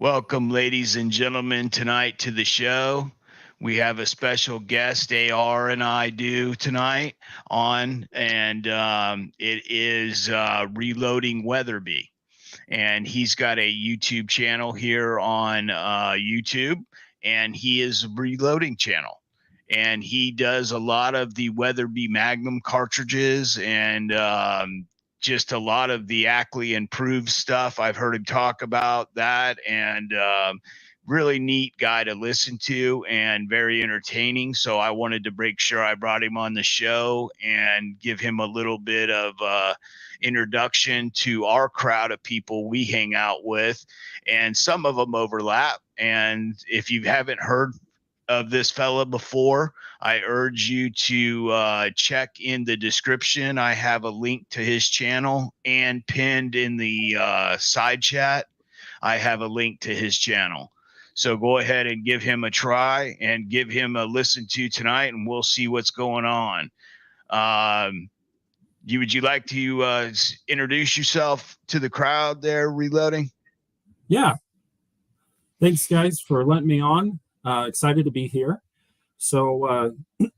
Welcome, ladies and gentlemen, tonight to the show. We have a special guest, AR and I do tonight on, and it is Reloading Weatherby. And he's got a YouTube channel here on YouTube, and he is a reloading channel. And he does a lot of the Weatherby Magnum cartridges and just a lot of the Ackley improved stuff. I've heard him talk about that, and really neat guy to listen to and very entertaining. So I wanted to make sure I brought him on the show and give him a little bit of introduction to our crowd of people we hang out with, and some of them overlap. And if you haven't heard of this fella before, I urge you to check in the description. I have a link to his channel, and pinned in the side chat, I have a link to his channel. So go ahead and give him a try and give him a listen to tonight, and we'll see what's going on. Would you like to introduce yourself to the crowd there, Reloading? Yeah. Thanks, guys, for letting me on. Excited to be here. So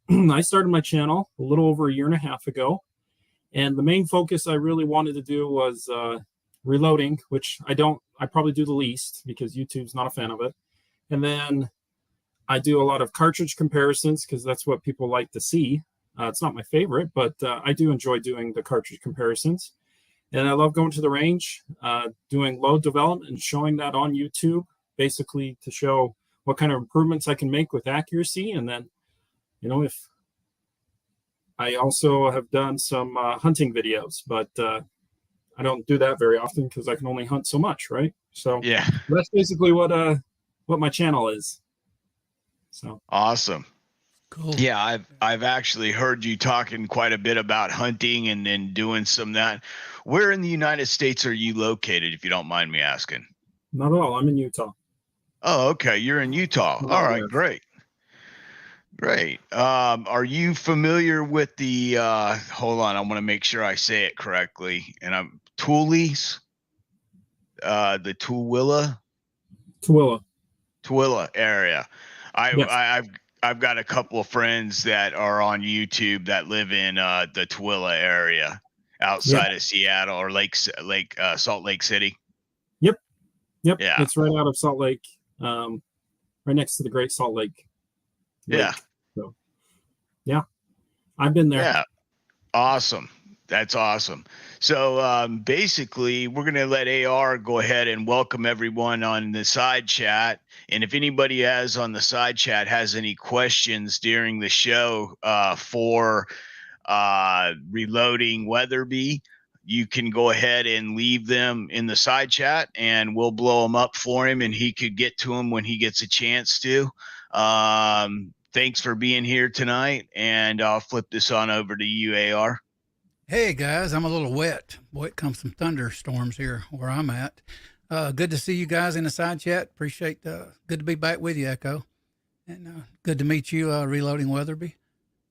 I started my channel a little over a year and a half ago, and the main focus I really wanted to do was reloading, which I probably do the least because YouTube's not a fan of it. And then I do a lot of cartridge comparisons because that's what people like to see. It's not my favorite, but I do enjoy doing the cartridge comparisons. And I love going to the range, doing load development and showing that on YouTube, basically to show what kind of improvements I can make with accuracy. And then, if I also have done some hunting videos, but I don't do that very often because I can only hunt so much, right? So yeah, that's basically what my channel is. So awesome. Cool. Yeah, I've actually heard you talking quite a bit about hunting and then doing some of that. Where in the United States are you located, if you don't mind me asking? Not at all. I'm in Utah. Oh, okay. You're in Utah. All right, great. Great. Are you familiar with the hold on, I want to make sure I say it correctly. And I'm Toolies, the Tooele area. Yes. I've got a couple of friends that are on YouTube that live in the Tooele area outside of Seattle or Salt Lake City. Yep. Yeah. It's right out of Salt Lake, right next to the Great Salt Lake. Yeah. So, yeah, I've been there. Yeah. Awesome. That's awesome. So basically, we're going to let AR go ahead and welcome everyone on the side chat. And if anybody on the side chat has any questions during the show for Reloading Weatherby, you can go ahead and leave them in the side chat, and we'll blow them up for him, and he could get to them when he gets a chance to. Thanks for being here tonight, and I'll flip this on over to you, AR. Hey guys, I'm a little wet. Boy, it comes some thunderstorms here where I'm at. Good to see you guys in the side chat. Appreciate good to be back with you, Echo. And good to meet you, Reloading Weatherby.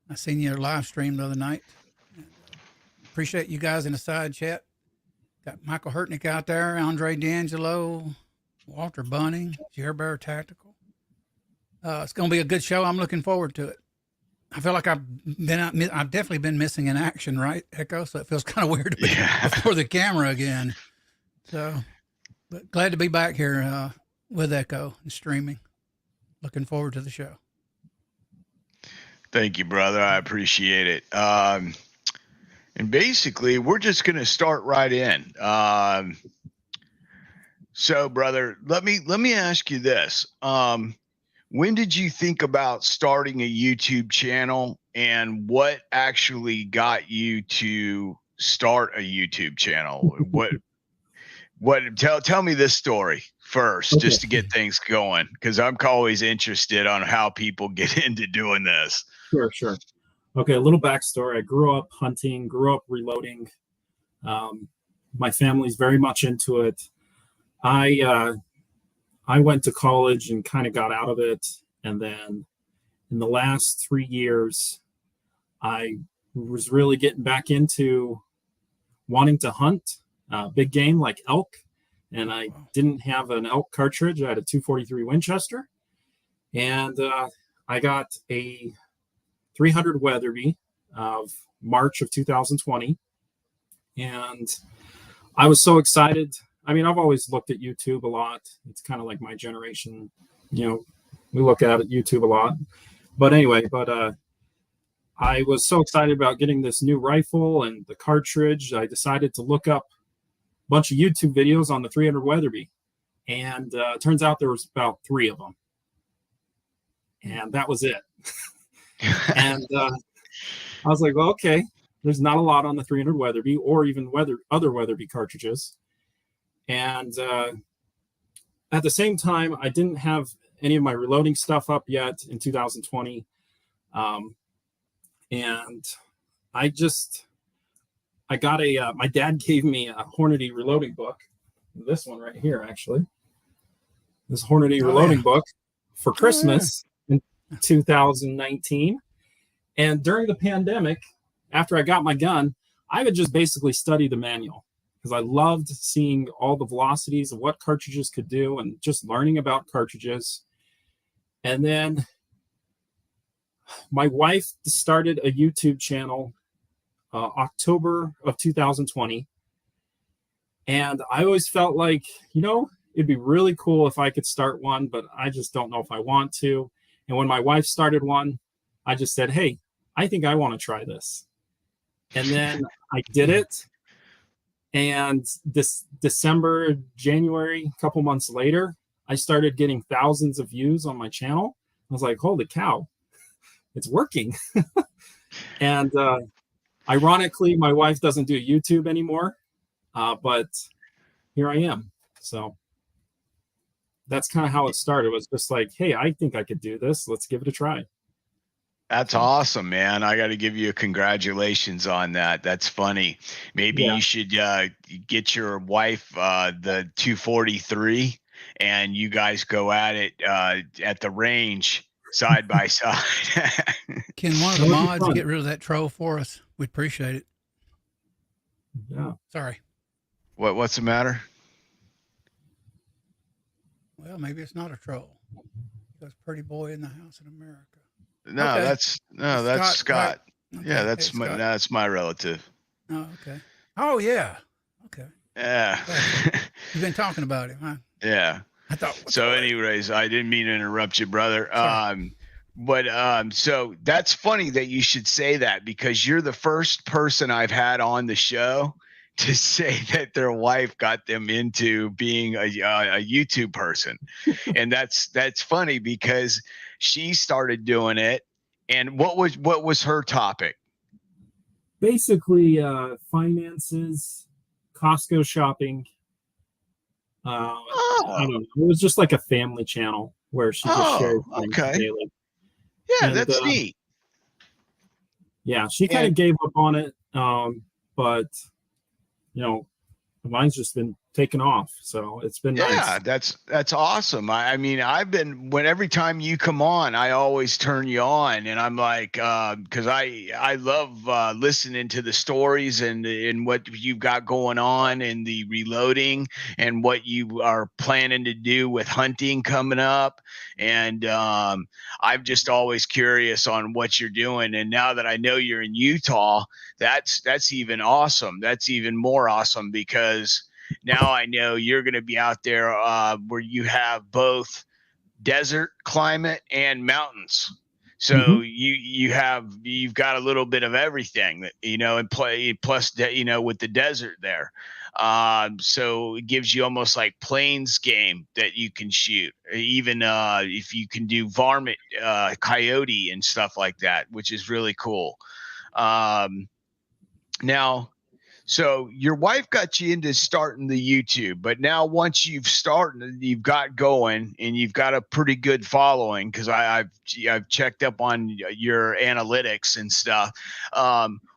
I seen your live stream the other night. And, appreciate you guys in the side chat. Got Michael Hurtnick out there, Andre D'Angelo, Walter Bunning, Jer Bear Tactical. It's going to be a good show. I'm looking forward to it. I feel like I've definitely been missing in action, right, Echo? So it feels kind of weird to be before the camera again. So, but glad to be back here with Echo and streaming. Looking forward to the show. Thank you, brother. I appreciate it. And basically, we're just going to start right in. So, brother, let me ask you this. When did you think about starting a YouTube channel, and what actually got you to start a YouTube channel? Tell me this story first, Okay. just to get things going, because I'm always interested on how people get into doing this. Sure. Okay, a little backstory. I grew up hunting, grew up reloading. My family's very much into it. I went to college and kind of got out of it. And then in the last 3 years, I was really getting back into wanting to hunt big game like elk and I didn't have an Elk cartridge. I had a 243 Winchester, and I got a 300 Weatherby of March of 2020, and I was so excited. I mean, I've always looked at YouTube a lot. It's kind of like my generation, we look at it, YouTube a lot. But anyway, I was so excited about getting this new rifle and the cartridge. I decided to look up a bunch of YouTube videos on the 300 Weatherby, and it turns out there was about 3 of them, and that was it. And I was like, well, okay, there's not a lot on the 300 Weatherby or even other Weatherby cartridges. And at the same time, I didn't have any of my reloading stuff up yet in 2020. And I got my dad gave me a Hornady reloading book. This one right here, actually. This Hornady reloading book for Christmas in 2019. And during the pandemic, after I got my gun, I would just basically study the manual because I loved seeing all the velocities of what cartridges could do and just learning about cartridges. And then my wife started a YouTube channel October of 2020. And I always felt like, it'd be really cool if I could start one, but I just don't know if I want to. And when my wife started one, I just said, hey, I think I want to try this. And then I did it. And this December, January, a couple months later, I started getting thousands of views on my channel. I was like, holy cow, it's working. And ironically, my wife doesn't do YouTube anymore, but here I am. So that's kind of how it started. It was just like, hey, I think I could do this. Let's give it a try. That's awesome, man. I got to give you a congratulations on that. That's funny. Maybe you should get your wife the 243 and you guys go at it at the range side by side. Can one of the mods get rid of that troll for us? We'd appreciate it. Yeah. Sorry. What's the matter? Well, maybe it's not a troll. That's Pretty Boy in the House in America. No, okay. that's Scott. Right. Okay. Yeah, that's my relative. Oh, okay. Oh, yeah. Okay. Yeah. You've been talking about him, huh? Yeah. I thought. So, anyways, I didn't mean to interrupt you, brother. Sorry. So that's funny that you should say that because you're the first person I've had on the show to say that their wife got them into being a YouTube person. And that's funny because she started doing it. And what was her topic? Basically, finances, Costco shopping. I don't know. It was just like a family channel where she just shared things daily. Yeah, and, that's neat. Yeah, she kind of gave up on it, but mine's just been taken off, so it's been nice. Yeah, that's awesome. I mean, every time you come on, I always turn you on, and I'm like, because I love listening to the stories and what you've got going on and the reloading and what you are planning to do with hunting coming up, and I'm just always curious on what you're doing. And now that I know you're in Utah, that's even awesome. That's even more awesome because now I know you're going to be out there where you have both desert climate and mountains. So you've got a little bit of everything that, and plus with the desert there. So it gives you almost like plains game that you can shoot, even if you can do varmint, coyote and stuff like that, which is really cool. Now, so your wife got you into starting the YouTube, but now once you've got going and you've got a pretty good following, because I've checked up on your analytics and stuff.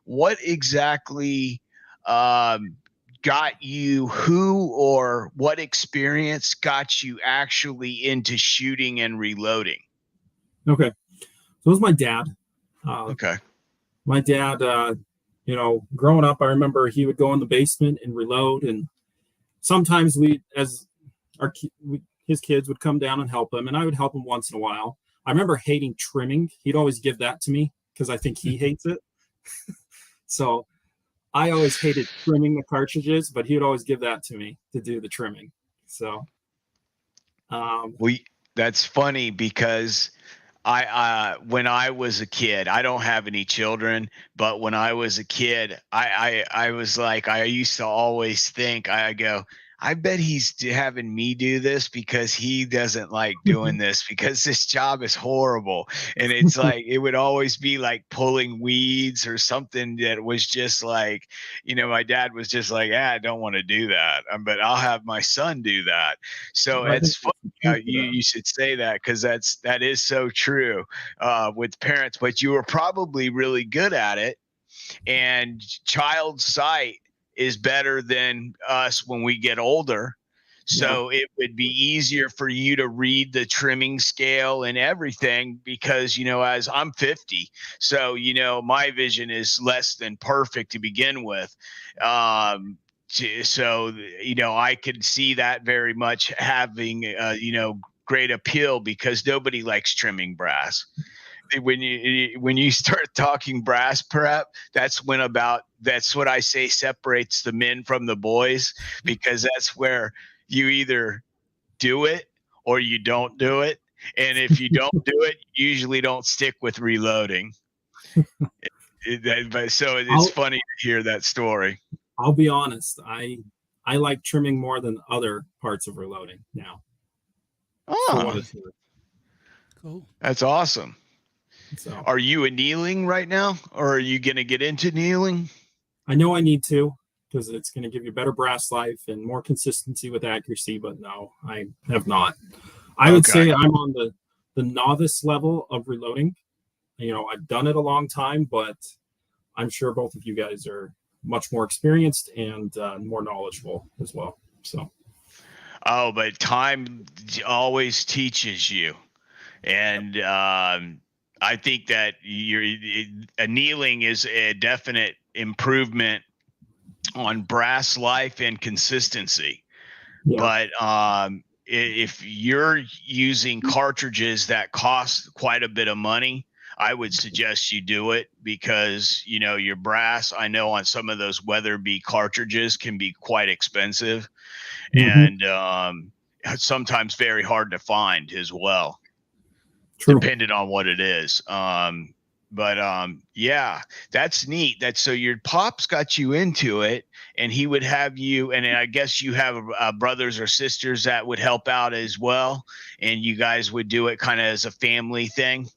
What exactly got you, or what experience got you actually into shooting and reloading? Okay. So it was my dad. Okay. My dad, growing up, I remember he would go in the basement and reload, and sometimes his kids would come down and help him, and I would help him once in a while. I remember hating trimming. He'd always give that to me because I think he hates it. So I always hated trimming the cartridges, but he would always give that to me to do the trimming. So, that's funny because when I was a kid, I don't have any children, but when I was a kid, I was like, I used to always think, I go, I bet he's having me do this because he doesn't like doing this, because this job is horrible. And it's like, it would always be like pulling weeds or something that was just like, my dad was just like, I don't want to do that, but I'll have my son do that. So it's funny you should say that, because that is so true with parents, but you were probably really good at it, and child sight is better than us when we get older. So it would be easier for you to read the trimming scale and everything, because, as I'm 50, so, my vision is less than perfect to begin with. So, I could see that very much having, great appeal, because nobody likes trimming brass. When you start talking brass prep, that's what I say separates the men from the boys, because that's where you either do it or you don't do it. And if you don't do it, you usually don't stick with reloading. So it's funny to hear that story. I'll be honest. I like trimming more than other parts of reloading now. Oh, cool. That's awesome. So, are you annealing right now, or are you going to get into annealing? I know I need to, because it's going to give you better brass life and more consistency with accuracy, but no, I have not. I would say I'm on the novice level of reloading. I've done it a long time, but I'm sure both of you guys are much more experienced and more knowledgeable as well. So, but time always teaches you, and I think that annealing is a definite improvement on brass life and consistency. Yeah. But if you're using cartridges that cost quite a bit of money, I would suggest you do it, because, your brass, I know on some of those Weatherby cartridges, can be quite expensive, and sometimes very hard to find as well. True. Depending on what it is. Yeah, that's neat. So your pops got you into it, and he would have you, and I guess you have brothers or sisters that would help out as well, and you guys would do it kind of as a family thing.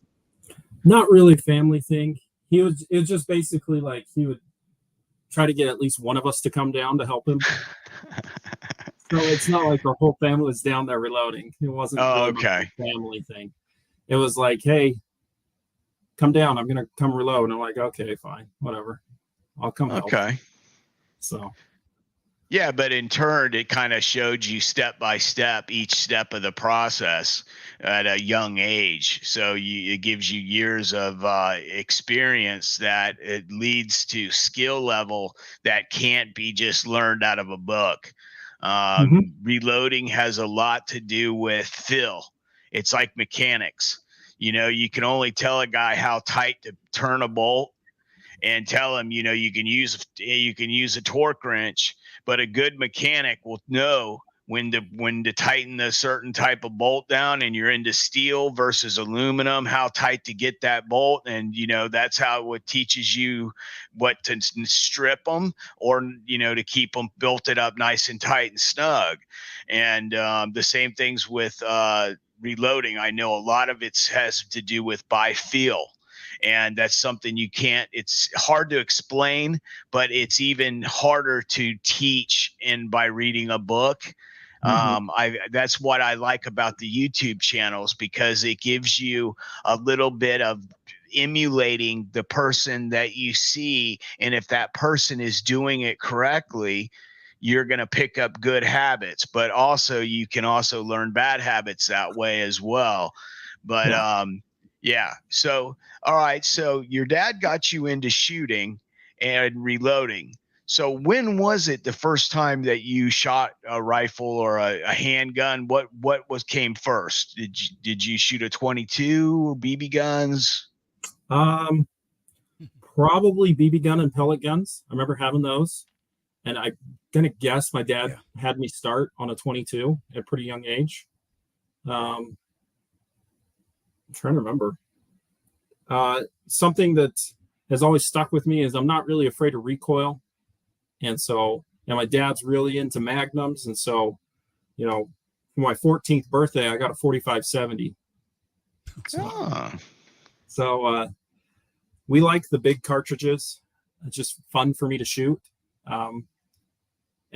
Not really family thing. It was just basically like he would try to get at least one of us to come down to help him. So it's not like our whole family was down there reloading. It wasn't really a family thing. It was like, hey, come down. I'm going to come reload. And I'm like, okay, fine, whatever. I'll come help. Okay. So. Yeah, but in turn, it kind of showed you step by step, each step of the process at a young age. So it gives you years of experience that it leads to skill level that can't be just learned out of a book. Reloading has a lot to do with feel. It's like mechanics. You can only tell a guy how tight to turn a bolt, and tell him, you can use a torque wrench, but a good mechanic will know when to tighten a certain type of bolt down, and you're into steel versus aluminum, how tight to get that bolt. And, that's how it teaches you what to strip them, or, to keep them bolted up nice and tight and snug. And the same things with reloading. I know a lot of it has to do with by feel. And that's something it's hard to explain, but it's even harder to teach by reading a book. That's what I like about the YouTube channels, because it gives you a little bit of emulating the person that you see. And if that person is doing it correctly, you're going to pick up good habits, but also you can also learn bad habits that way as well. But, yeah. So, all right. So your dad got you into shooting and reloading. So when was it the first time that you shot a rifle or a handgun? What came first? Did you shoot a 22 or BB guns? Probably BB gun and pellet guns. I remember having those, and I'm gonna guess my dad had me start on a 22 at a pretty young age. I'm trying to remember. Something that has always stuck with me is I'm not really afraid of recoil. And so, my dad's really into magnums. And so, for my 14th birthday, I got a 45-70. So we like the big cartridges. It's just fun for me to shoot. And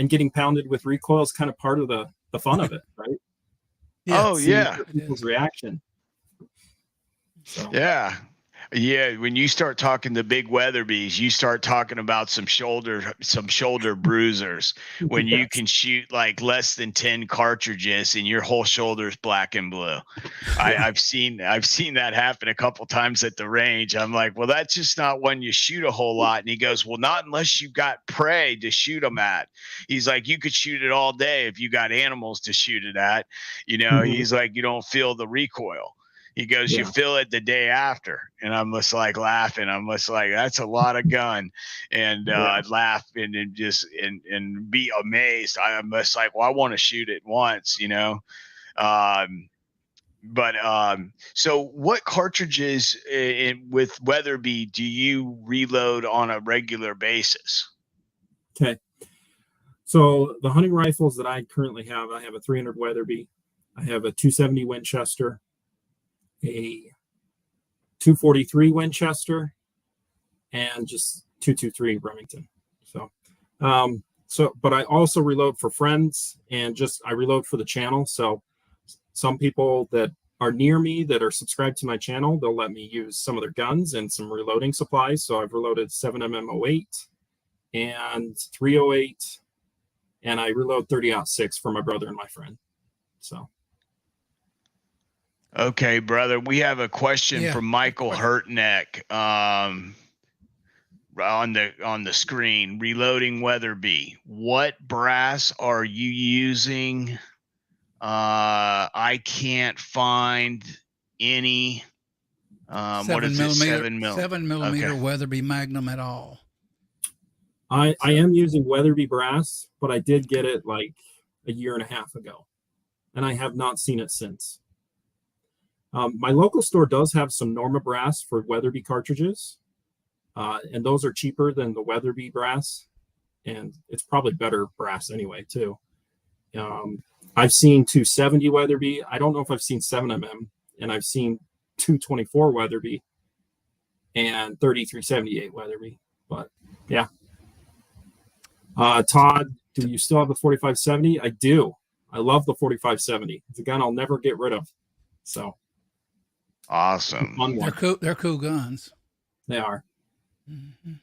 getting pounded with recoil is kind of part of the fun of it, right? People's reaction. So. Yeah, when you start talking the big Weatherbys, you start talking about some shoulder bruisers when you can shoot like less than 10 cartridges and your whole shoulder's black and blue. I've seen that happen a couple times at the range. I'm like, well, that's just not one you shoot a whole lot. And he goes, well, not unless you've got prey to shoot them at. He's like, you could shoot it all day if you got animals to shoot it at. He's like, you don't feel the recoil. He goes, you feel it the day after. And I'm just like laughing. I'm just like, that's a lot of gun. And I'd laugh and just be amazed. I'm just like, well, I want to shoot it once, So what cartridges with Weatherby do you reload on a regular basis? Okay. So the hunting rifles that I currently have, I have a 300 Weatherby. I have a 270 Winchester, a 243 Winchester, and just 223 Remington. But I also reload for friends, and I reload for the channel. So some people that are near me that are subscribed to my channel, they'll let me use some of their guns and some reloading supplies. So I've reloaded 7mm08 and 308, and I reload 30-06 for my brother and my friend. So. Okay, brother. We have a question from Michael Hurtneck on the screen. Reloading Weatherby. What brass are you using? I can't find any. What is it? 7mm Weatherby Magnum at all. I am using Weatherby brass, but I did get it like a year and a half ago, and I have not seen it since. My local store does have some Norma brass for Weatherby cartridges, and those are cheaper than the Weatherby brass, and it's probably better brass anyway, too. I've seen 270 Weatherby. I don't know if I've seen 7mm, and I've seen 224 Weatherby and 3378 Weatherby, but yeah. Todd, do you still have the 45-70? I do. I love the 45-70. It's a gun I'll never get rid of. So. Awesome. They're cool guns. They are. Mm-hmm.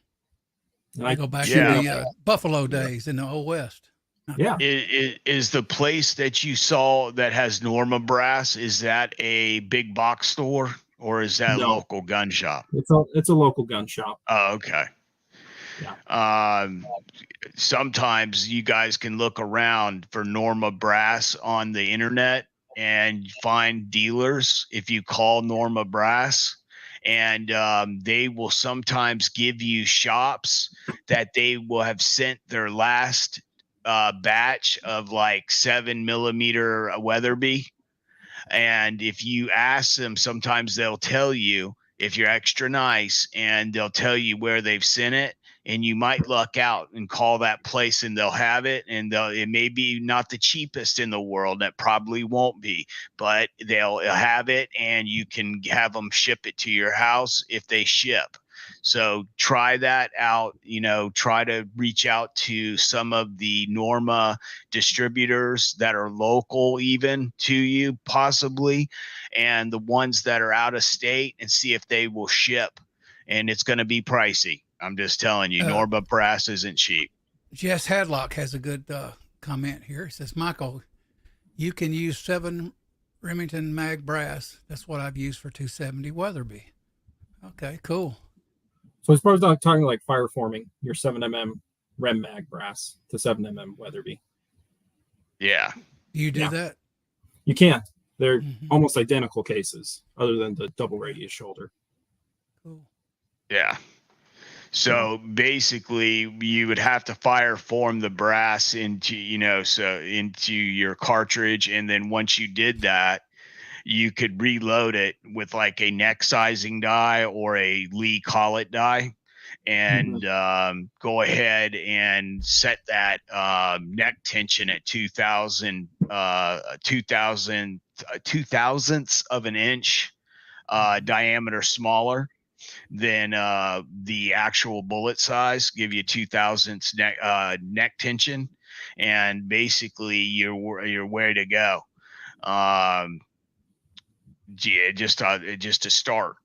And I go back to the Buffalo days in the Old West. Yeah. Is the place that you saw that has Norma brass, is that a big box store or is that a local gun shop? It's a local gun shop. Oh, okay. Yeah. Sometimes you guys can look around for Norma brass on the internet and find dealers if you call Norma brass, and they will sometimes give you shops that they will have sent their last batch of like 7mm Weatherby. And if you ask them, sometimes they'll tell you if you're extra nice, and they'll tell you where they've sent it. And you might luck out and call that place and they'll have it. And it may be not the cheapest in the world. That probably won't be, but they'll have it, and you can have them ship it to your house if they ship. So try that out, try to reach out to some of the Norma distributors that are local even to you possibly, and the ones that are out of state, and see if they will ship. And it's going to be pricey. I'm just telling you, Norma brass isn't cheap. Jess Hadlock has a good comment here. He says, Michael, you can use 7 Remington mag brass. That's what I've used for 270 Weatherby. Okay, cool. So as far as talking like fire forming, your 7mm Rem mag brass to 7mm Weatherby. Yeah. Do you do Yeah. that? You can. They're Mhm. almost identical cases, other than the double radius shoulder. Cool. Yeah. So basically, you would have to fire form the brass into, into your cartridge, and then once you did that, you could reload it with like a neck sizing die or a Lee collet die, and go ahead and set that neck tension at 2,000 two thousandths of an inch diameter smaller than the actual bullet size. Give you 2,000ths neck tension, and basically you're way to go. Yeah, just to start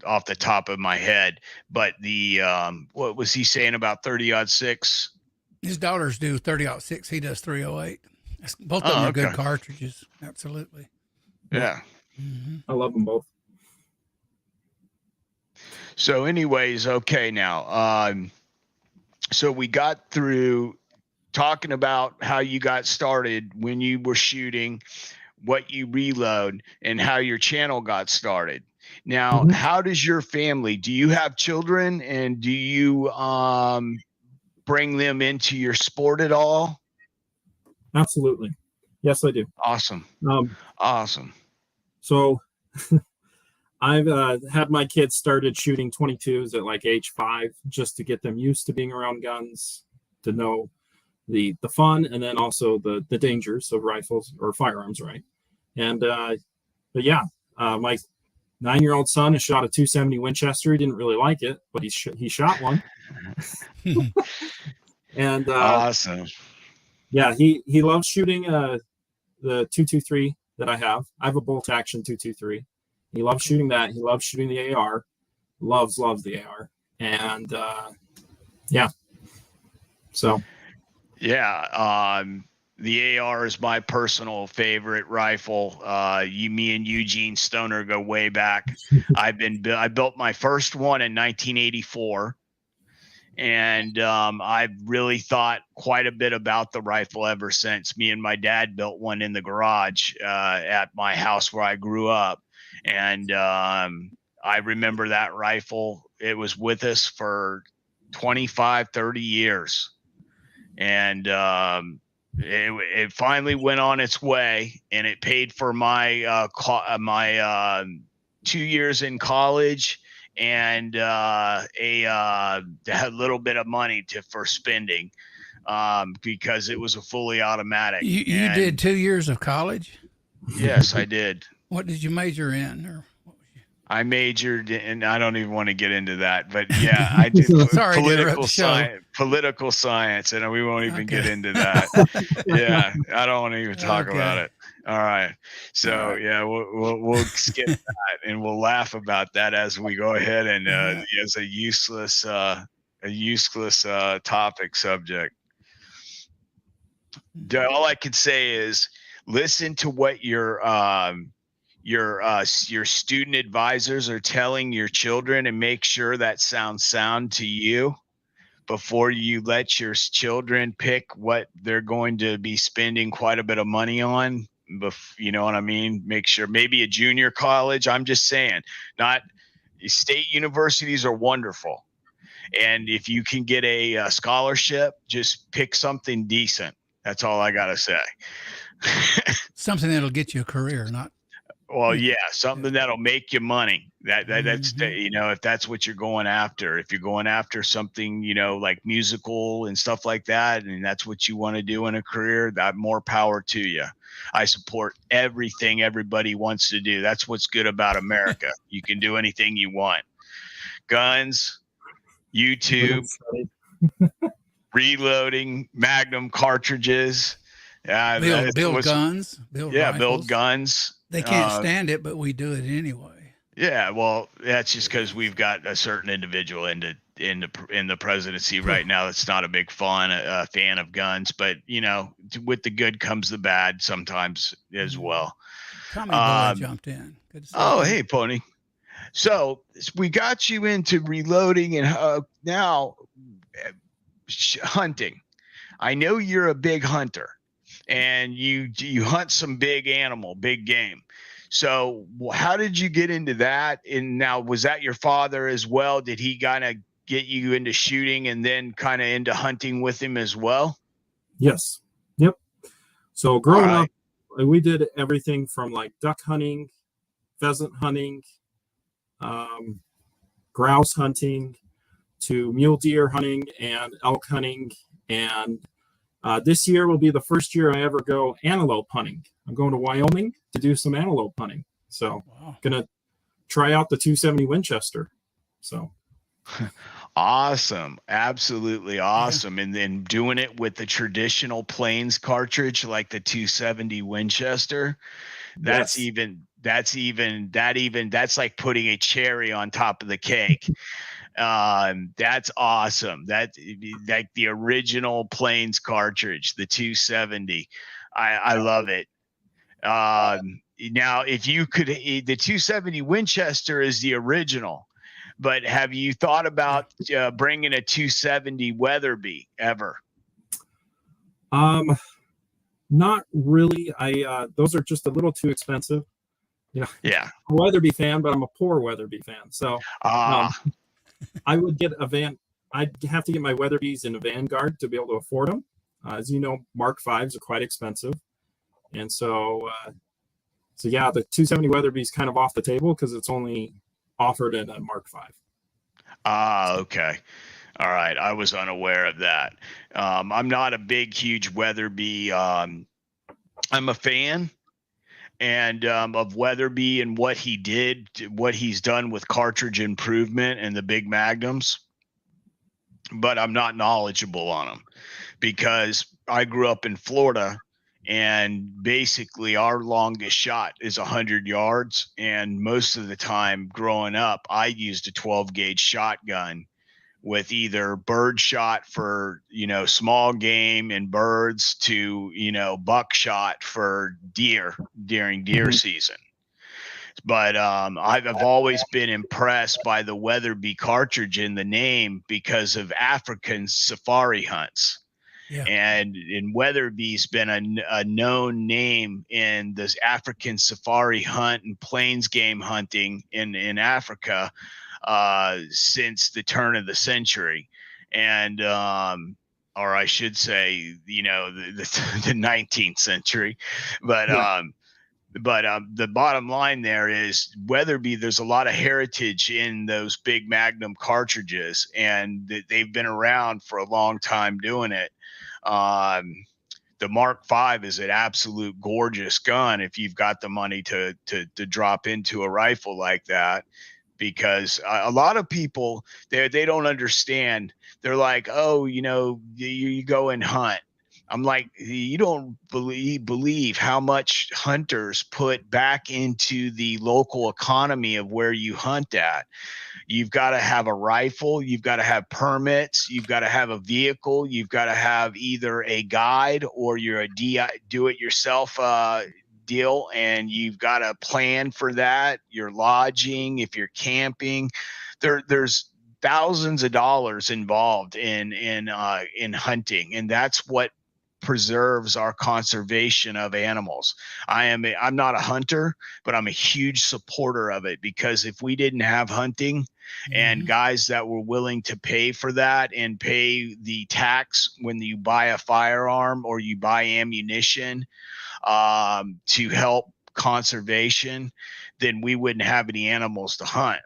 off the top of my head. But the what was he saying about 30-06? His daughters do 30-06. He does 308. Both of them Oh, are good okay. cartridges. Absolutely. Yeah. I love them both. So, anyways, okay, now, so we got through talking about how you got started when you were shooting, what you reload, and how your channel got started. Now, how does your family? Do you have children, and do you bring them into your sport at all? Absolutely. Yes, I do. Awesome. Awesome. So I've had my kids started shooting 22s at like age 5, just to get them used to being around guns, to know the fun, and then also the dangers of rifles or firearms, right? And but yeah, my 9-year-old son has shot a 270 Winchester. He didn't really like it, but he shot one. And Awesome. yeah, he loves shooting the 223 that I have. I have a bolt action 223. He loves shooting that. He loves shooting the AR. Loves the AR. And yeah. So yeah, the AR is my personal favorite rifle. Me and Eugene Stoner go way back. I built my first one in 1984. And I've really thought quite a bit about the rifle ever since. Me and my dad built one in the garage at my house where I grew up. And I remember that rifle. It was with us for 25, 30 years. And it finally went on its way, and it paid for my 2 years in college, and a little bit of money for spending, because it was a fully automatic. You did 2 years of college? Yes, I did. What did you major in? Or what was you? I majored in, I don't even want to get into that, but yeah, I did political science, and we won't even get into that. Yeah, I don't want to even talk about it. All right. So yeah, we'll skip that, and we'll laugh about that as we go ahead, and as a useless topic subject. All I can say is listen to what your student advisors are telling your children, and make sure that sounds sound to you before you let your children pick what they're going to be spending quite a bit of money on. You know what I mean? Make sure, maybe a junior college. I'm just saying, not state universities are wonderful. And if you can get a scholarship, just pick something decent. That's all I got to say. Something that'll get you a career, not. Well, yeah, something that'll make you money. That's if that's what you're going after. If you're going after something, like musical and stuff like that, and that's what you want to do in a career, that more power to you. I support everything everybody wants to do. That's what's good about America. You can do anything you want. Guns, YouTube, reloading, Magnum cartridges. Build guns. Rifles. Build guns. They can't stand it, but we do it anyway. Yeah, well, that's just because we've got a certain individual in the presidency right now that's not a big fan of guns, but with the good comes the bad sometimes as well. Tommy Boy jumped in. Good to see you. Hey, Pony. So we got you into reloading, and now hunting. I know you're a big hunter, and you hunt some big animal, big game. So how did you get into that? And now, was that your father as well? Did he kind of get you into shooting and then kind of into hunting with him as well? Yes. Yep. So All growing right. up, we did everything from like duck hunting, pheasant hunting, grouse hunting, to mule deer hunting and elk hunting. And this year will be the first year I ever go antelope hunting. I'm going to Wyoming to do some antelope hunting. So Wow. gonna try out the 270 Winchester. So Awesome. Absolutely awesome. And then doing it with the traditional plains cartridge like the 270 Winchester. That's yes. that's like putting a cherry on top of the cake. That's awesome. That, like the original plains cartridge, the 270. I love it. Now, if you could, the 270 Winchester is the original, but have you thought about bringing a 270 Weatherby ever? Not really. I those are just a little too expensive. You know, Yeah. I'm a Weatherby fan, but I'm a poor Weatherby fan. So Ah, I would get a van. I'd have to get my Weatherbys in a Vanguard to be able to afford them. As you know, Mark Fives are quite expensive, and so yeah, the 270 Weatherby is kind of off the table because it's only offered at a Mark Five. okay. All right. I was unaware of that. I'm not a big, huge Weatherby. I'm a fan and of Weatherby and what he did, what he's done with cartridge improvement and the big magnums, but I'm not knowledgeable on them because I grew up in Florida, and basically our longest shot is 100 yards. And most of the time growing up, I used a 12 gauge shotgun with either bird shot for, small game and birds to, buckshot for deer during deer season. But I've always been impressed by the Weatherby cartridge in the name because of African safari hunts. Yeah. And Weatherby's been a known name in this African safari hunt and plains game hunting in Africa since the turn of the century. And or I should say, the 19th century. But Yeah. The bottom line there is Weatherby, there's a lot of heritage in those big Magnum cartridges, and they've been around for a long time doing it. The Mark V is an absolute gorgeous gun if you've got the money to drop into a rifle like that, because a lot of people they don't understand. They're like, oh, you go and hunt. I'm like, you don't believe how much hunters put back into the local economy of where you hunt at. You've got to have a rifle. You've got to have permits. You've got to have a vehicle. You've got to have either a guide or you're a do-it-yourself deal, and you've got to plan for that. Your lodging, if you're camping, there's thousands of dollars involved in hunting, and that's what preserves our conservation of animals. I'm not a hunter, but I'm a huge supporter of it, because if we didn't have hunting and guys that were willing to pay for that and pay the tax when you buy a firearm or you buy ammunition to help conservation, then we wouldn't have any animals to hunt.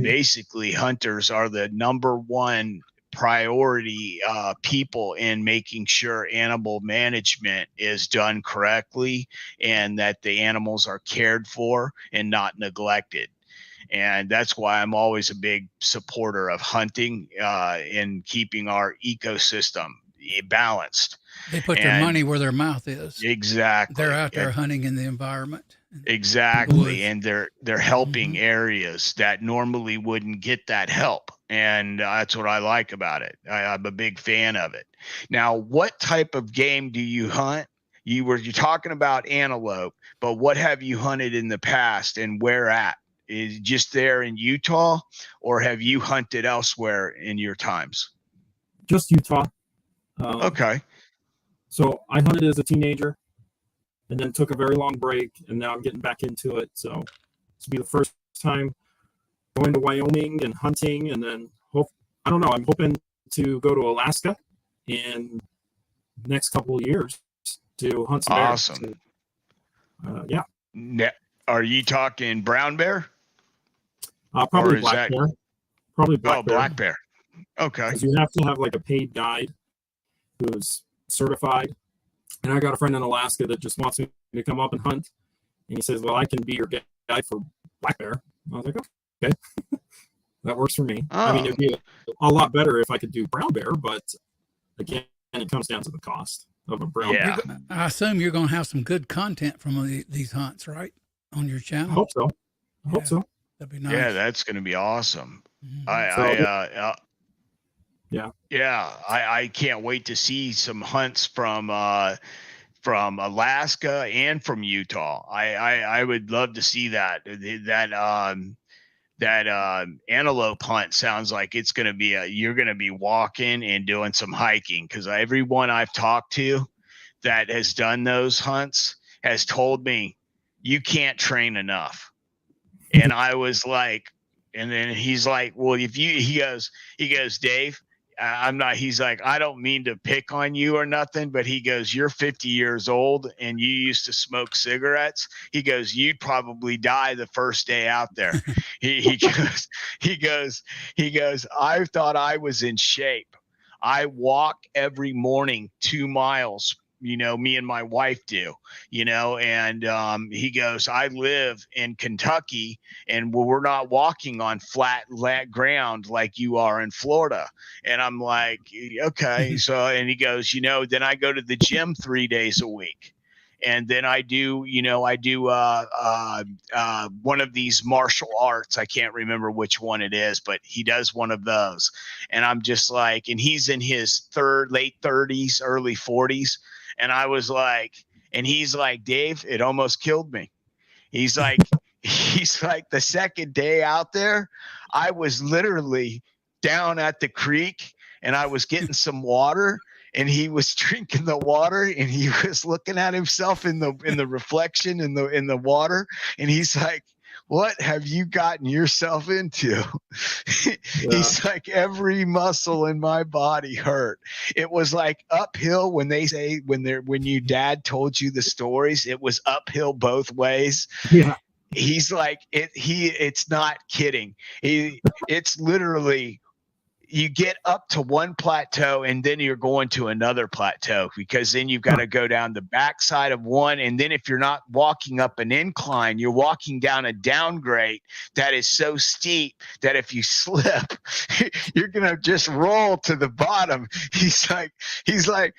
Basically, hunters are the number one priority people in making sure animal management is done correctly and that the animals are cared for and not neglected. And that's why I'm always a big supporter of hunting and keeping our ecosystem balanced. They put their money where their mouth is. Exactly. They're out there hunting in the environment. Exactly. And they're helping areas that normally wouldn't get that help. And that's what I like about it. I'm a big fan of it. Now, what type of game do you hunt? You're talking about antelope, but what have you hunted in the past and where at? Is it just there in Utah, or have you hunted elsewhere in your times? Just Utah. Okay. So I hunted as a teenager and then took a very long break, and now I'm getting back into it. So this will be the first time going to Wyoming and hunting, and then I don't know, I'm hoping to go to Alaska in the next couple of years to hunt some bears. Awesome. So, yeah. Are you talking brown bear? Probably black bear. Probably black bear. Black bear. Okay. Because you have to have like a paid guide who's certified. And I got a friend in Alaska that just wants me to come up and hunt. And he says, well, I can be your guide for black bear. I was like, okay. That works for me. Oh. I mean, it'd be a lot better if I could do brown bear, but again, it comes down to the cost of a brown bear. I assume you're going to have some good content from these hunts, right? On your channel? I hope so. I hope so. That'd be nice. Yeah, that's going to be awesome. Mhm. I can't wait to see some hunts from Alaska and from Utah. I would love to see that antelope hunt. Sounds like it's going to be you're going to be walking and doing some hiking, because everyone I've talked to that has done those hunts has told me you can't train enough. And I was like, and then he's like, well, he goes, Dave, I'm not, he's like, I don't mean to pick on you or nothing, but he goes, you're 50 years old and you used to smoke cigarettes. He goes, you'd probably die the first day out there. he goes, I thought I was in shape. I walk every morning 2 miles. Me and my wife do, and he goes, I live in Kentucky and we're not walking on flat ground like you are in Florida. And I'm like, okay. So, and he goes, then I go to the gym 3 days a week. And then I do one of these martial arts. I can't remember which one it is, but he does one of those. And I'm just like, and he's in his late 30s, early 40s. And I was like, and he's like, Dave, it almost killed me. He's like, the second day out there, I was literally down at the creek and I was getting some water, and he was drinking the water and he was looking at himself in the reflection in the water. And he's like, what have you gotten yourself into? He's like, every muscle in my body hurt. It was like uphill when they say, when your dad told you the stories, it was uphill both ways. Yeah. He's like, it's not kidding. It's literally, you get up to one plateau and then you're going to another plateau, because then you've got to go down the backside of one. And then if you're not walking up an incline, you're walking down a downgrade that is so steep that if you slip, you're going to just roll to the bottom. He's like,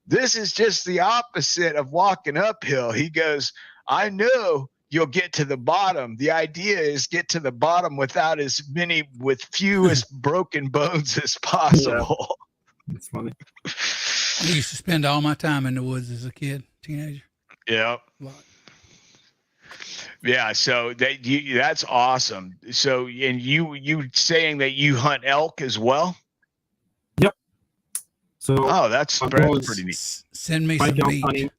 this is just the opposite of walking uphill. He goes, I know you'll get to the bottom. The idea is get to the bottom with fewest broken bones as possible. Yeah. It's funny. I used to spend all my time in the woods as a teenager. Yeah. Yeah. So that's awesome. So, and you saying that you hunt elk as well? Yep. So, that's pretty neat. Send me some meat.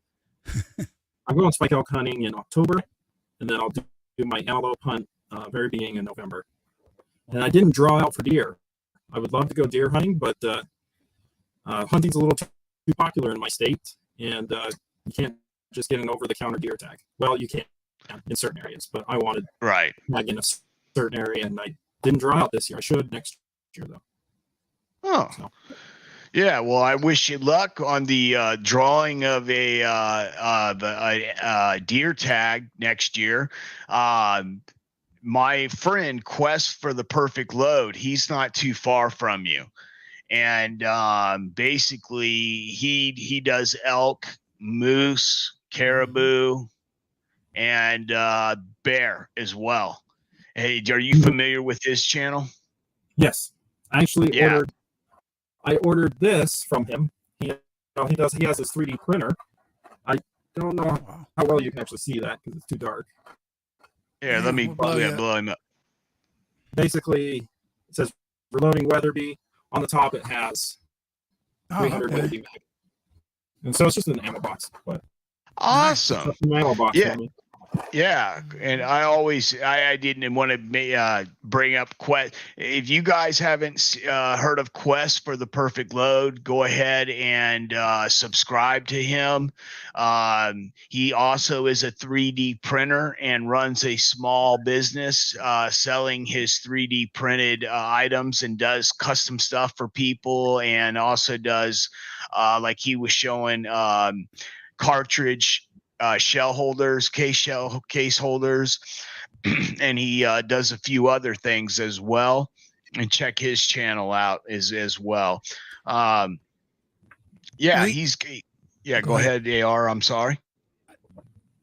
I'm going spike elk hunting in October. And then I'll do my antelope hunt very beginning in November. And I didn't draw out for deer. I would love to go deer hunting, but hunting's a little too popular in my state, and you can't just get an over-the-counter deer tag. Well, you can in certain areas, but I wanted tag in a certain area, and I didn't draw out this year. I should next year, though. Oh. So. Yeah, well, I wish you luck on the drawing of a deer tag next year. My friend Quest for the Perfect Load, he's not too far from you, and basically he does elk, moose, caribou, and bear as well. Hey, are you familiar with his channel? Yes, I actually ordered this from him. He has his 3D printer. I don't know how well you can actually see that because it's too dark. Yeah, let me blow him up. Basically, it says Reloading Weatherby. On the top, it has Oh, 300 okay. Weatherby mag. And so it's just an ammo box, but Awesome. it's an ammo box Yeah. for me. Yeah, and I didn't want to bring up Quest. If you guys haven't heard of Quest for the Perfect Load, go ahead and subscribe to him. He also is a 3D printer and runs a small business selling his 3D printed items and does custom stuff for people, and also does like he was showing cartridge shell holders, case holders, and he does a few other things as well. And check his channel out as well. Yeah, go ahead, AR. I'm sorry.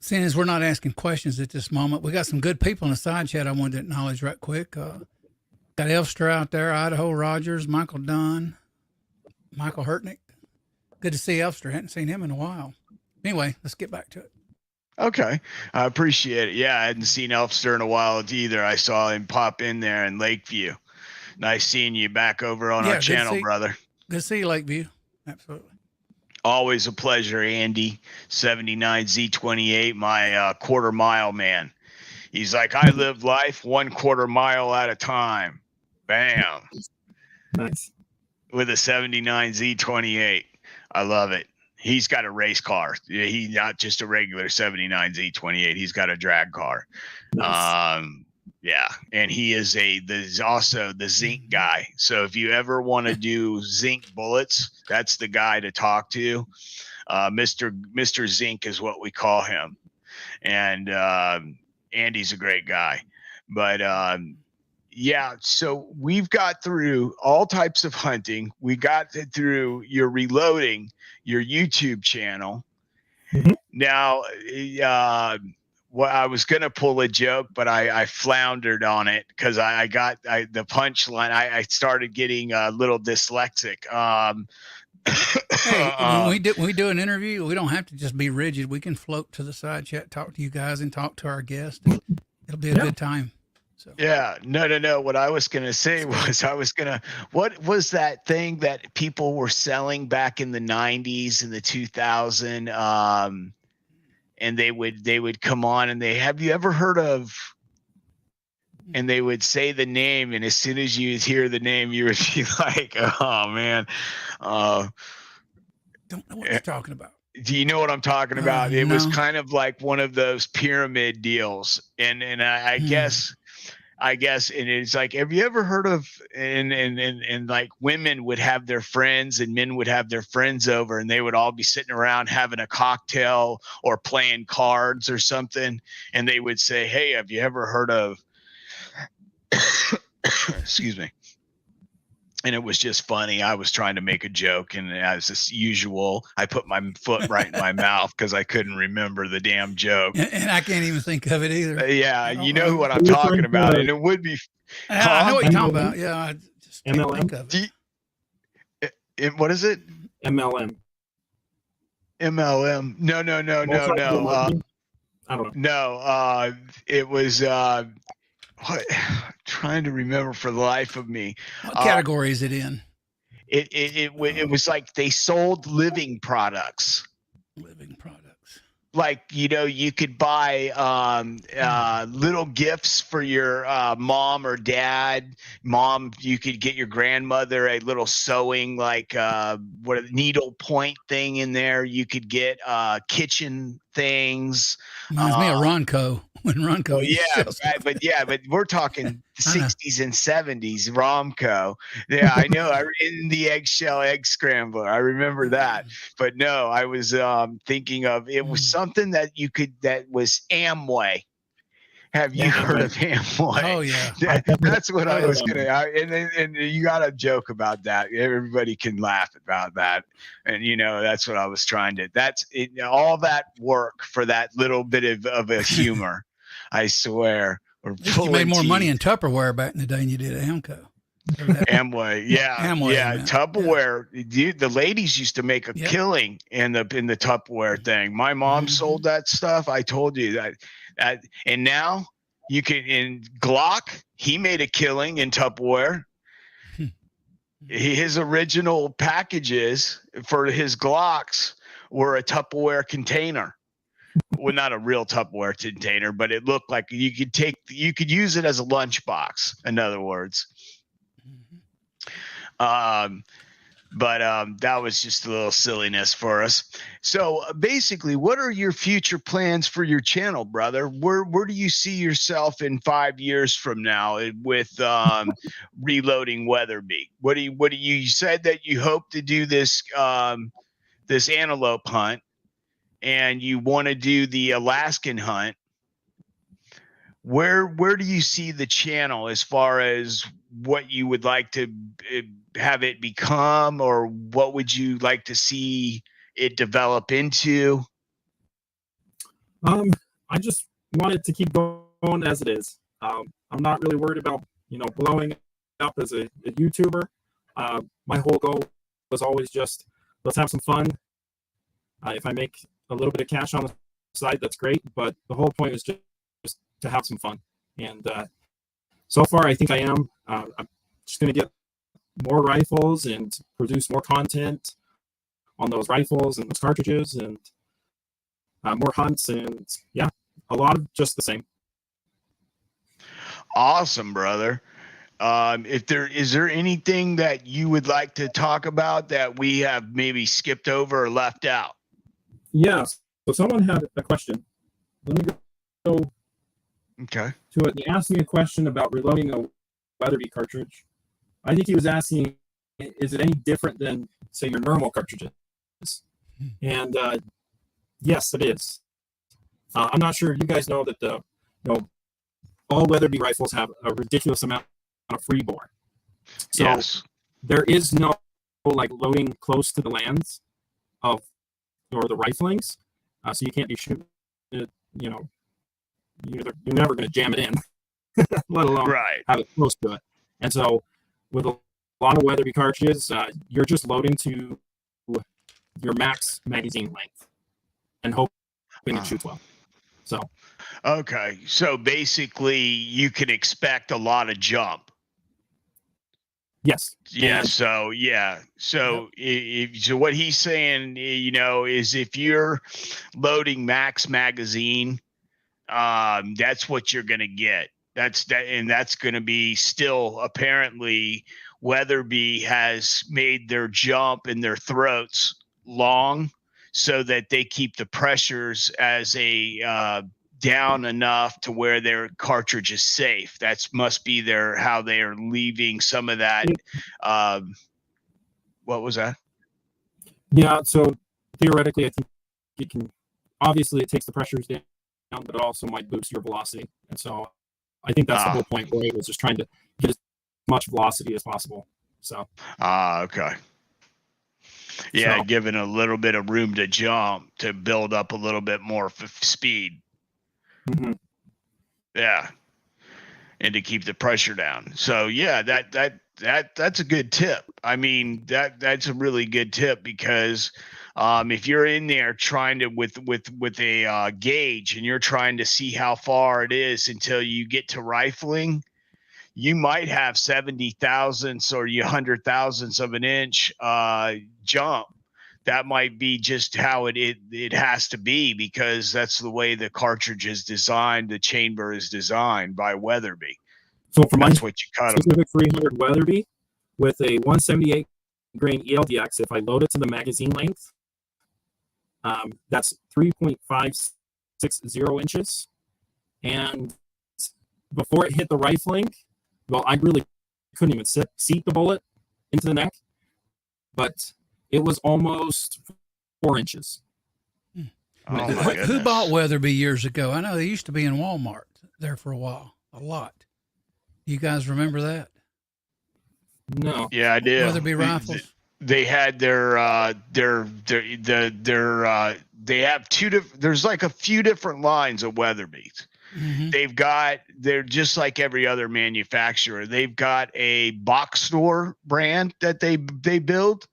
Seeing as we're not asking questions at this moment, we got some good people in the side chat I wanted to acknowledge right quick. Got Elfster out there, Idaho Rogers, Michael Dunn, Michael Hurtnick. Good to see Elfster. Hadn't seen him in a while. Anyway, let's get back to it. Okay. I appreciate it. Yeah, I hadn't seen Elfster in a while either. I saw him pop in there in Lakeview. Nice seeing you back over on our channel, brother. Good to see you, Lakeview. Absolutely. Always a pleasure, Andy. 79Z28, my quarter mile man. He's like, I live life 1/4 mile at a time. Bam. Nice. With a 79Z28. I love it. He's got a race car. He's not just a regular 79Z28. He's got a drag car. Nice. Yeah, and he is also the zinc guy. So if you ever want to do zinc bullets, that's the guy to talk to. Mr. Zinc is what we call him, and Andy's a great guy. But yeah, so we've got through all types of hunting. We got through your reloading, your YouTube channel. Mm-hmm. Now, well, I was going to pull a joke, but I floundered on it because I got the punchline. I started getting a little dyslexic. Hey, when we do an interview, we don't have to just be rigid. We can float to the side chat, talk to you guys, and talk to our guest. It'll be a good time. So. Yeah, no. What I was going to say was what was that thing that people were selling back in the 90s and the 2000s? And they would come on and have you ever heard of, and they would say the name, and as soon as you hear the name, you would be like, oh man. Don't know what you're talking about. Do you know what I'm talking about? It was kind of like one of those pyramid deals. And I guess, and it's like, have you ever heard of, and like women would have their friends and men would have their friends over, and they would all be sitting around having a cocktail or playing cards or something. And they would say, hey, have you ever heard of, excuse me. And it was just funny. I was trying to make a joke, and as usual, I put my foot right in my mouth because I couldn't remember the damn joke. And I can't even think of it either. Yeah, you know what I'm talking about, and it would be. I know what you're talking about. Yeah, I just can't MLM. think of it. What is it? MLM. MLM. No. I don't know. No, it was. What? Trying to remember for the life of me. What category is it in? It was like they sold living products. Living products. Like, you could buy little gifts for your mom or dad. Mom, you could get your grandmother a little sewing, like needle point thing in there. You could get kitchen things. Reminds me of Ronco. When Ronco, but we're talking 60s and 70s Romco. Yeah, I know. In the eggshell egg scrambler, I remember that. But no, I was thinking of it was something that was Amway. Have you heard of Amway? Oh yeah, that's what I was gonna. And you got to joke about that. Everybody can laugh about that, and that's what I was trying to. That's it, all that work for that little bit of a humor. I swear. You made more money in Tupperware back in the day than you did at Amco. Amway, yeah. Tupperware. The ladies used to make a killing in the Tupperware thing. My mom sold that stuff. I told you that, and now you can in Glock. He made a killing in Tupperware. His original packages for his Glocks were a Tupperware container. Well, not a real Tupperware container, but it looked like you could use it as a lunchbox. In other words, that was just a little silliness for us. So basically, what are your future plans for your channel, brother? Where do you see yourself in 5 years from now with Reloading Weatherby? You said that you hope to do this this antelope hunt, and you want to do the Alaskan hunt. Where do you see the channel as far as what you would like to have it become, or what would you like to see it develop into? I just want it to keep going as it is. I'm not really worried about, blowing up as a YouTuber. My whole goal was always just, let's have some fun. If I make a little bit of cash on the side, that's great. But the whole point is just to have some fun. And so far, I think I am. I'm just going to get more rifles and produce more content on those rifles and those cartridges, and more hunts, and yeah, a lot of just the same. Awesome, brother. Is there anything that you would like to talk about that we have maybe skipped over or left out? Yes. So someone had a question. Let me go Okay. to it. He asked me a question about reloading a Weatherby cartridge. I think he was asking, is it any different than, say, your normal cartridges? And yes, it is. I'm not sure you guys know that all Weatherby rifles have a ridiculous amount of free bore. So yes. There is no loading close to the lands or the riflings. So you can't be shooting it, you're never going to jam it in, let alone have it close to it. And so with a lot of Weatherby cartridges, you're just loading to your max magazine length and hoping it shoots well. So okay, so basically you can expect a lot of jump. Yes. Yeah. So so what he's saying, is if you're loading max magazine, that's what you're going to get. That's going to be still, apparently Weatherby has made their jump in their throats long so that they keep the pressures as a down enough to where their cartridge is safe. That must be how they are leaving some of that. What was that? Yeah. So theoretically, I think it takes the pressures down, but it also might boost your velocity. And so I think that's the whole point, where it was just trying to get as much velocity as possible. So. Okay. Yeah. So, giving a little bit of room to jump to build up a little bit more speed. Mm-hmm. Yeah. And to keep the pressure down. So yeah, that's a good tip. I mean, that's a really good tip, because if you're in there trying to with a gauge, and you're trying to see how far it is until you get to rifling, you might have 70 thousandths or 100 thousandths of an inch jump. That might be just how it has to be, because that's the way the cartridge is designed. The chamber is designed by Weatherby. So for my what you cut specific 300 Weatherby with a 178 grain ELDX, if I load it to the magazine length, that's 3.560 inches. And before it hit the rifling, well, I really couldn't even seat the bullet into the neck, but it was almost 4 inches. Oh, who bought Weatherby years ago? I know they used to be in Walmart there for a while, a lot. You guys remember that? No. Yeah, I do. Weatherby rifles. They had they have there's like a few different lines of Weatherbys. Mm-hmm. They're just like every other manufacturer. They've got a box store brand that they build.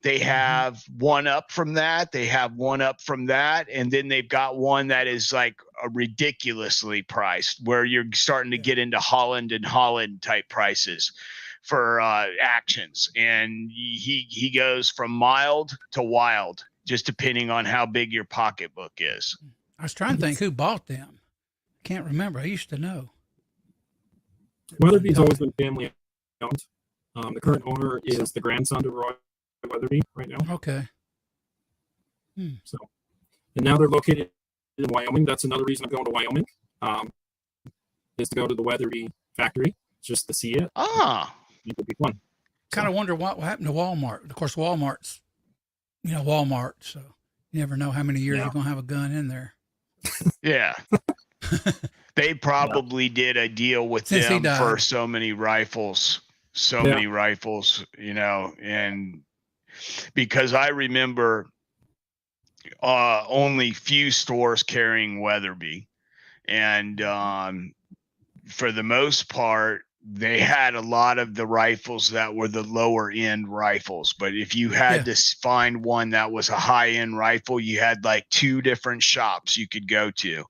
They have one up from that. They have one up from that. And then they've got one that is like a ridiculously priced, where you're starting to get into Holland type prices. for actions, and he goes from mild to wild, just depending on how big your pocketbook is. I was trying to think who bought them. Can't remember. I used to know. Weatherby's always been family owned. The current owner is the grandson to Roy Weatherby right now. Okay. So, and now they're located in Wyoming. That's another reason I'm going to Wyoming, is to go to the Weatherby factory just to see it. It would be fun. Kind of wonder what happened to Walmart. Of course, Walmart's, Walmart. So you never know how many years you're going to have a gun in there. Yeah. They probably did a deal with them for so many rifles, and because I remember only few stores carrying Weatherby, and for the most part, they had a lot of the rifles that were the lower end rifles. But if you had to find one that was a high end rifle, you had like 2 different shops you could go to,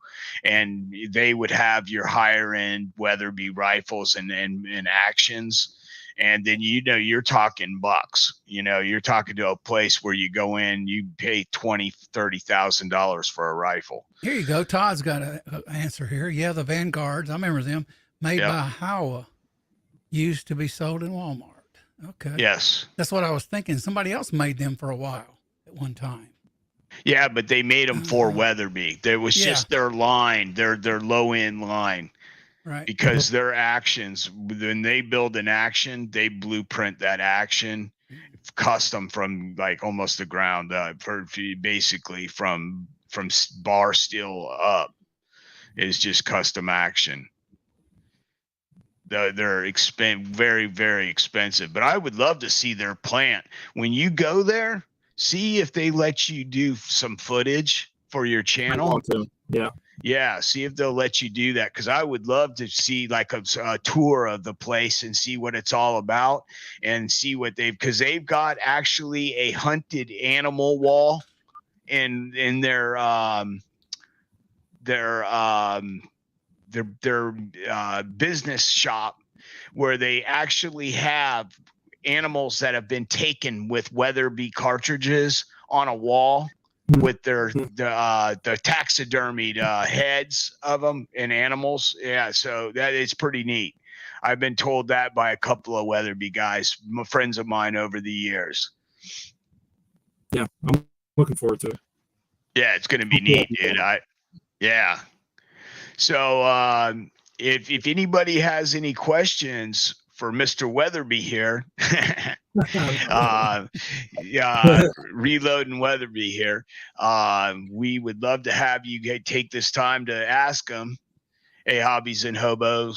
and they would have your higher end Weatherby rifles and actions. And then, you're talking bucks, you're talking to a place where you go in, you pay $20,000-$30,000 for a rifle. Here you go. Todd's got an answer here. Yeah. The Vanguards. I remember them, made by Howa. Used to be sold in Walmart. Okay. Yes. That's what I was thinking. Somebody else made them for a while at one time. Yeah, but they made them for Weatherby. There was just their line, their low end line. Right. Because their actions, when they build an action, they blueprint that action custom from like almost the ground up, for basically from bar steel up is just custom action. They're very, very expensive, but I would love to see their plant. When you go there, see if they let you do some footage for your channel. Yeah, see if they'll let you do that, because I would love to see like a tour of the place and see what it's all about, and see what because they've got actually a hunted animal wall in their business shop, where they actually have animals that have been taken with Weatherby cartridges on a wall with the taxidermied heads of them and animals. Yeah, so that is pretty neat. I've been told that by a couple of Weatherby guys, friends of mine over the years. Yeah, I'm looking forward to it. Yeah, it's going to be neat, dude. So if anybody has any questions for Mr. Weatherby here, Reloading Weatherby here, we would love to have you take this time to ask him. Hey, Hobbies Hobo.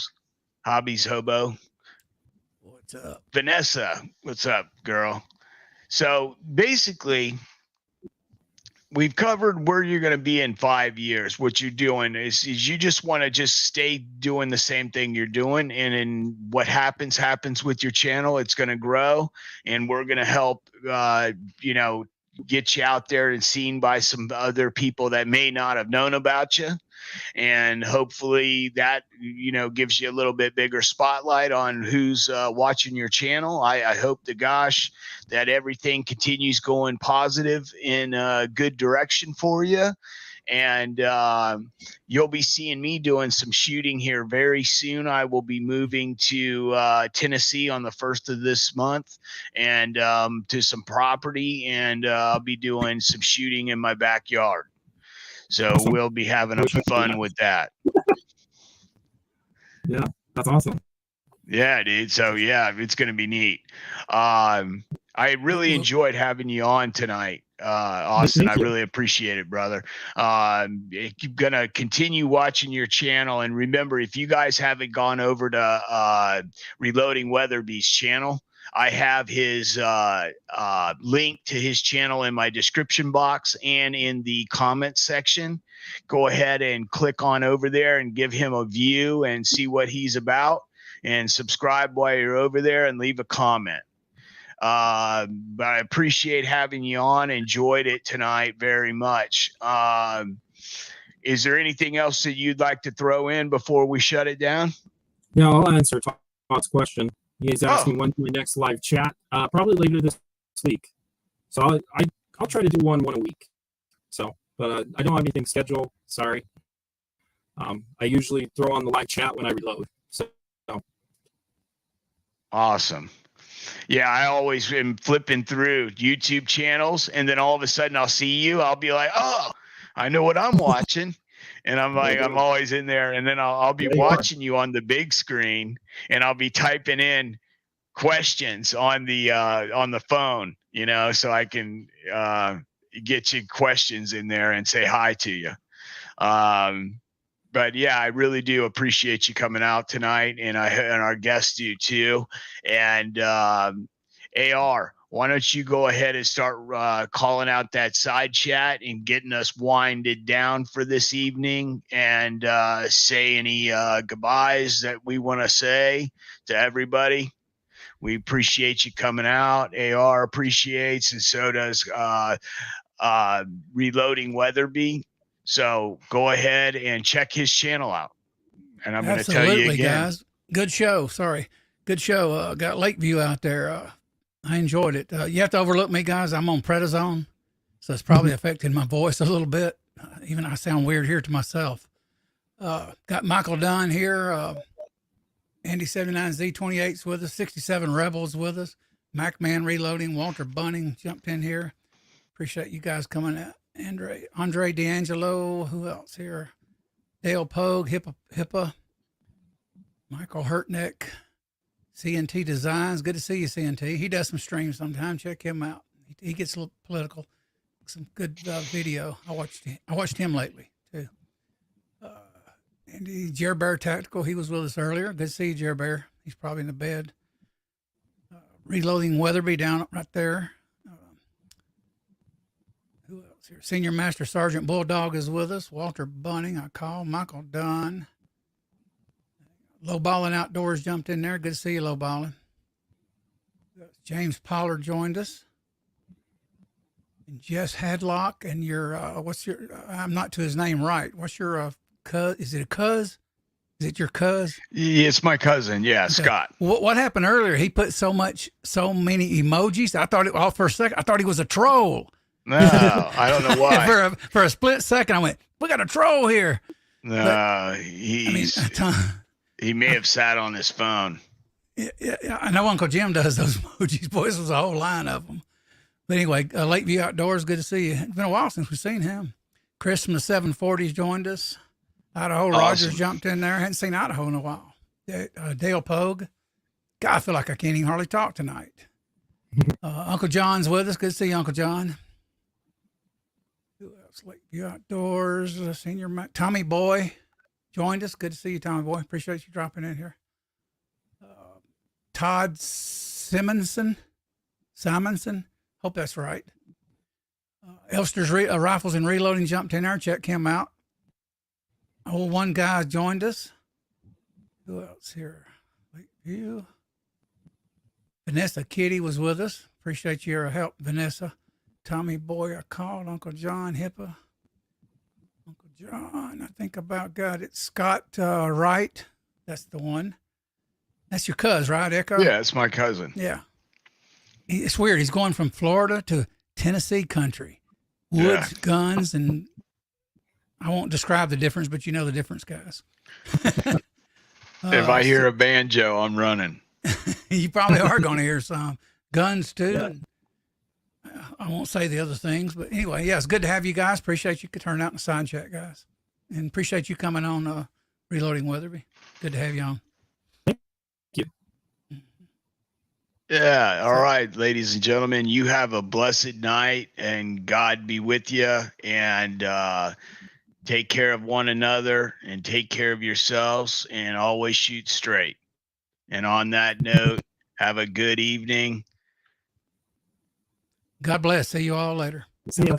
What's up? Vanessa, what's up, girl? So basically, we've covered where you're going to be in 5 years. What you're doing is you just want to just stay doing the same thing you're doing. And then what happens with your channel. It's going to grow, and we're going to help, get you out there and seen by some other people that may not have known about you. And hopefully that, gives you a little bit bigger spotlight on who's watching your channel. I hope to gosh that everything continues going positive in a good direction for you. And you'll be seeing me doing some shooting here very soon. I will be moving to Tennessee on the 1st of this month, and to some property, and I'll be doing some shooting in my backyard. So we'll be having fun with that. Yeah, that's awesome. Yeah, dude. So yeah, it's going to be neat. I really enjoyed having you on tonight, Austin. I really appreciate it, brother. I'm going to continue watching your channel. And remember, if you guys haven't gone over to Reloading Weatherby's channel, I have his link to his channel in my description box and in the comments section. Go ahead and click on over there and give him a view and see what he's about, and subscribe while you're over there and leave a comment. But I appreciate having you on. Enjoyed it tonight very much. Is there anything else that you'd like to throw in before we shut it down? Yeah, I'll answer Todd's question. He's asking when's my next live chat. Probably later this week. So I'll try to do one a week. So, but I don't have anything scheduled. Sorry. I usually throw on the live chat when I reload. So. Awesome. Yeah, I always am flipping through YouTube channels, and then all of a sudden I'll see you. I'll be like, oh, I know what I'm watching. And I'm like, I'm always in there. And then I'll be watching you on the big screen, and I'll be typing in questions on the phone, you know, so I can get you questions in there and say hi to you. But yeah, I really do appreciate you coming out tonight, and our guests do too. And AR, why don't you go ahead and start calling out that side chat and getting us winded down for this evening, and say any goodbyes that we want to say to everybody. We appreciate you coming out. AR appreciates, and so does Reloading Weatherby. So go ahead and check his channel out. And I'm going to tell you again. Guys. Good show. Sorry. Good show. Got Lakeview out there. I enjoyed it. You have to overlook me, guys. I'm on prednisone, so it's probably affecting my voice a little bit. Even I sound weird here to myself. Got Michael Dunn here. Andy 79Z28's with us. 67 Rebels with us. MacMan Reloading. Walter Bunning jumped in here. Appreciate you guys coming out. Andre D'Angelo, who else here? Dale Pogue, Hippa, Michael Hurtneck, CNT Designs. Good to see you, CNT. He does some streams sometimes. Check him out. He gets a little political. Some good video. I watched him lately too. Andy Jer Bear Tactical. He was with us earlier. Good to see you, Jer Bear. He's probably in the bed. Reloading Weatherby down right there. Who else here? Senior Master Sergeant Bulldog is with us. Walter Bunning, I call. Michael Dunn. Low Ballin' Outdoors jumped in there. Good to see you, Low Ballin'. James Pollard joined us. And Jess Hadlock. And your, I'm not to his name right. What's your cuz? Is it a cuz? Is it your cuz? Yeah, it's my cousin. Yeah, okay. Scott. What happened earlier? He put so many emojis. I thought for a second, I thought he was a troll. No, I don't know why. for a split second, I went, "We got a troll here." No, but, he may have sat on his phone. Yeah, I know Uncle Jim does those emojis. Boys, was a whole line of them. But anyway, Lakeview Outdoors, good to see you. It's been a while since we've seen him. Chris from the 740s joined us. Idaho awesome. Rogers jumped in there. Hadn't seen Idaho in a while. Dale Pogue. God, I feel like I can't even hardly talk tonight. Uncle John's with us. Good to see you, Uncle John. Who else? Lakeview Outdoors, Senior Tommy Boy joined us. Good to see you, Tommy Boy. Appreciate you dropping in here. Todd Simonson. Hope that's right. Elster's Rifles and Reloading jumped in there. Check him out. One guy joined us. Who else here? Lakeview. Vanessa Kitty was with us. Appreciate your help, Vanessa. Tommy Boy, I called. Uncle John Hippa. Uncle John, I think about got it. Scott Wright. That's the one. That's your cuz, right, Echo? Yeah, it's my cousin. Yeah. It's weird. He's going from Florida to Tennessee country. Woods, yeah. Guns, and I won't describe the difference, but you know the difference, guys. If I hear a banjo, I'm running. You probably are going to hear some. Guns, too. Yeah. I won't say the other things, but anyway, yeah, it's good to have you guys. Appreciate you turning out in the side chat, guys. And appreciate you coming on Reloading Weatherby. Good to have you on. Thank you. Yeah. All right, ladies and gentlemen, you have a blessed night, and God be with you, and take care of one another, and take care of yourselves, and always shoot straight. And on that note, have a good evening. God bless. See you all later. See you.